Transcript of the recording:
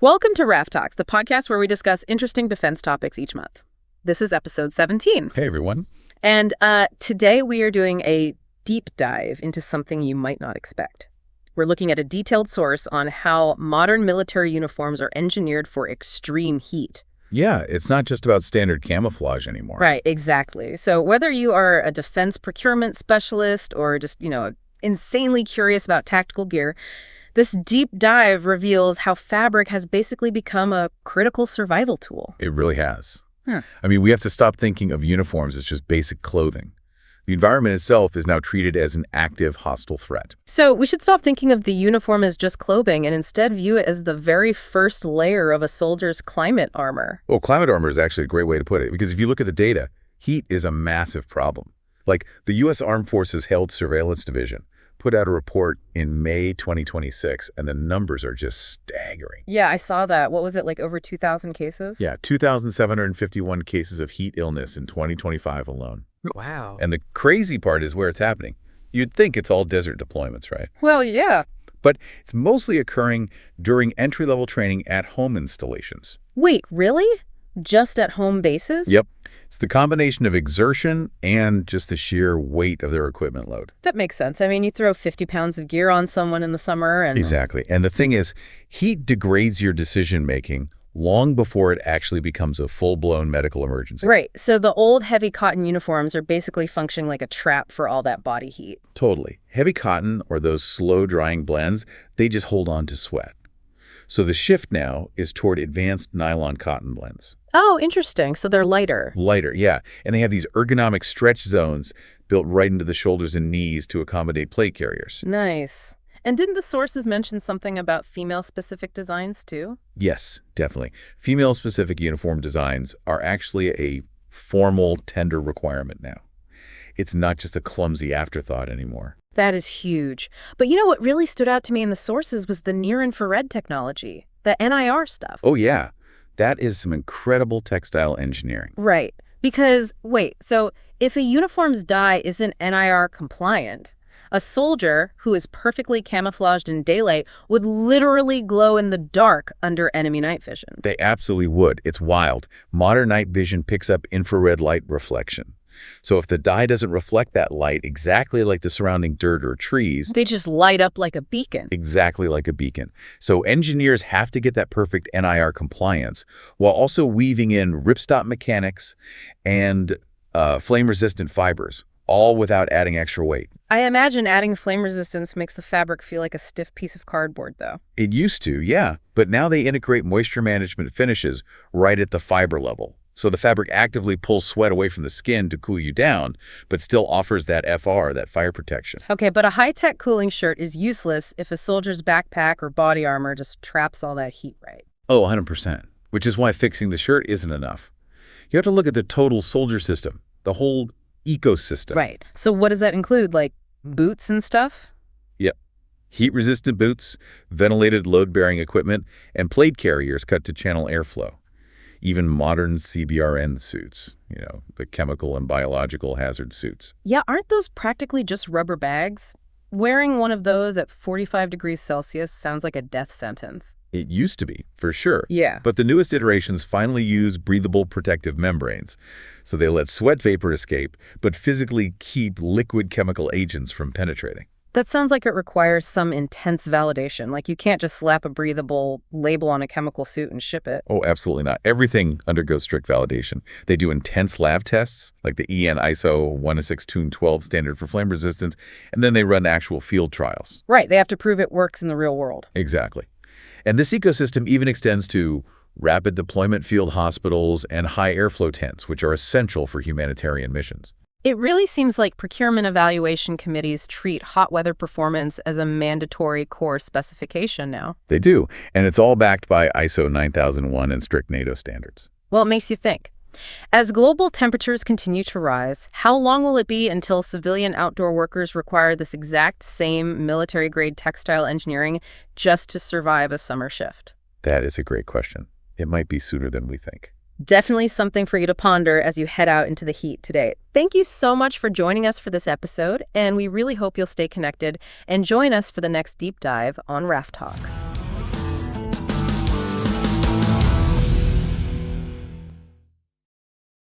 Welcome to Raff Talks, the podcast where we discuss interesting defense topics each month. This is episode 17. Hey, everyone. And today we are doing a deep dive into something you might not expect. We're looking at a detailed source on how modern military uniforms are engineered for extreme heat. Yeah, it's not just about standard camouflage anymore. Right, exactly. So whether you are a defense procurement specialist or just, insanely curious about tactical gear, this deep dive reveals how fabric has basically become a critical survival tool. It really has. I mean, we have to stop thinking of uniforms as just basic clothing. The environment itself is now treated as an active, hostile threat. So we should stop thinking of the uniform as just clothing and instead view it as the very first layer of a soldier's climate armor. Well, climate armor is actually a great way to put it, because if you look at the data, heat is a massive problem. Like, the U.S. Armed Forces Health Surveillance Division put out a report in May 2026, and the numbers are just staggering. Yeah, I saw that. What was it, like over 2,000 cases? Yeah, 2,751 cases of heat illness in 2025 alone. Wow. And the crazy part is where it's happening. You'd think it's all desert deployments, right? Well, yeah. But it's mostly occurring during entry-level training at home installations. Wait, really? Just at home bases? Yep. It's the combination of exertion and just the sheer weight of their equipment load. That makes sense. I mean, you throw 50 pounds of gear on someone in the summer and... Exactly. And the thing is, heat degrades your decision-making long before it actually becomes a full-blown medical emergency. Right. So the old heavy cotton uniforms are basically functioning like a trap for all that body heat. Totally. Heavy cotton or those slow-drying blends, they just hold on to sweat. So the shift now is toward advanced nylon cotton blends. Oh, interesting. So they're lighter. Lighter, yeah. And they have these ergonomic stretch zones built right into the shoulders and knees to accommodate plate carriers. Nice. And didn't the sources mention something about female-specific designs, too? Yes, definitely. Female-specific uniform designs are actually a formal tender requirement now. It's not just a clumsy afterthought anymore. That is huge. But you know what really stood out to me in the sources was the near-infrared technology, the NIR stuff. Oh, yeah. That is some incredible textile engineering. Right. Because, wait, so if a uniform's dye isn't NIR compliant, a soldier who is perfectly camouflaged in daylight would literally glow in the dark under enemy night vision. They absolutely would. It's wild. Modern night vision picks up infrared light reflection. So if the dye doesn't reflect that light exactly like the surrounding dirt or trees... They just light up like a beacon. Exactly like a beacon. So engineers have to get that perfect NIR compliance while also weaving in ripstop mechanics and flame-resistant fibers, all without adding extra weight. I imagine adding flame resistance makes the fabric feel like a stiff piece of cardboard, though. It used to, yeah. But now they integrate moisture management finishes right at the fiber level. So the fabric actively pulls sweat away from the skin to cool you down, but still offers that FR, that fire protection. Okay, but a high-tech cooling shirt is useless if a soldier's backpack or body armor just traps all that heat, right? Oh, 100%. Which is why fixing the shirt isn't enough. You have to look at the total soldier system, the whole ecosystem. Right. So what does that include, like boots and stuff? Yep. Heat-resistant boots, ventilated load-bearing equipment, and plate carriers cut to channel airflow. Even modern CBRN suits, the chemical and biological hazard suits. Yeah, aren't those practically just rubber bags? Wearing one of those at 45 degrees Celsius sounds like a death sentence. It used to be, for sure. Yeah. But the newest iterations finally use breathable protective membranes. So they let sweat vapor escape, but physically keep liquid chemical agents from penetrating. That sounds like it requires some intense validation. Like you can't just slap a breathable label on a chemical suit and ship it. Oh, absolutely not. Everything undergoes strict validation. They do intense lab tests, like the EN ISO 106-12 standard for flame resistance, and then they run actual field trials. Right. They have to prove it works in the real world. Exactly. And this ecosystem even extends to rapid deployment field hospitals and high airflow tents, which are essential for humanitarian missions. It really seems like procurement evaluation committees treat hot weather performance as a mandatory core specification now. They do, and it's all backed by ISO 9001 and strict NATO standards. Well, it makes you think. As global temperatures continue to rise, how long will it be until civilian outdoor workers require this exact same military-grade textile engineering just to survive a summer shift? That is a great question. It might be sooner than we think. Definitely something for you to ponder as you head out into the heat today. Thank you so much for joining us for this episode, and we really hope you'll stay connected and join us for the next deep dive on Raff Talks.